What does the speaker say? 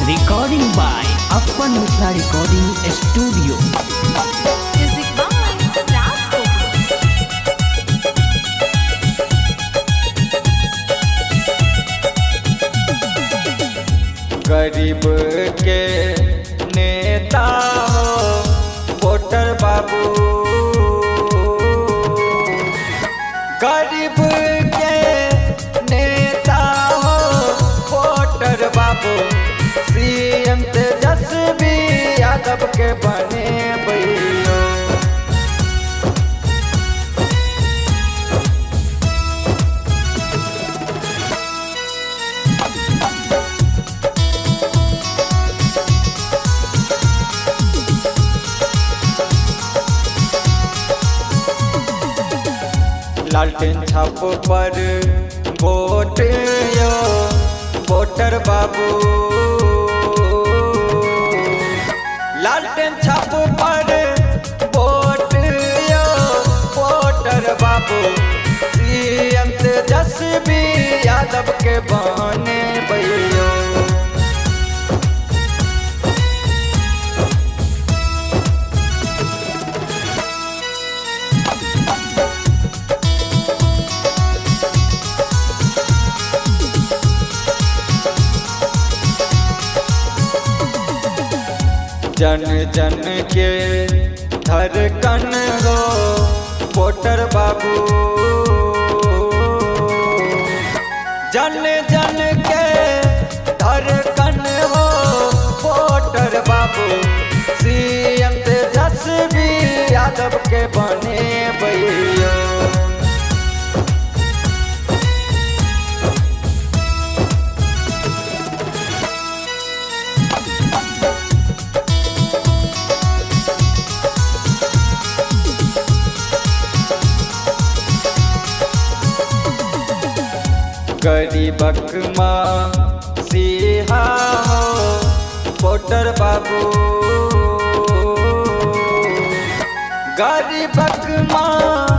Recording by Appan Mithla Recording Studio. Music by Raj गरीब के नेता हो वोटर बाबू, गरीब के नेता हो वोटर बाबू, सीएम तेजस्वी यादव के बने भैया। लालटेन छाप पर वोट यो वोटर बाबू, लालटेन छाप पर वोट यो वोटर बाबू, सीएम तेजस्वी यादव के बने भैया। जन जन के धड़कन हो वोटर बाबू, जन जन के धड़कन हो वोटर बाबू, सीएम तेजस्वी यादव के बने भैया। गरीबक माँ सिहा हो वोटर बाबू, गरीबक माँ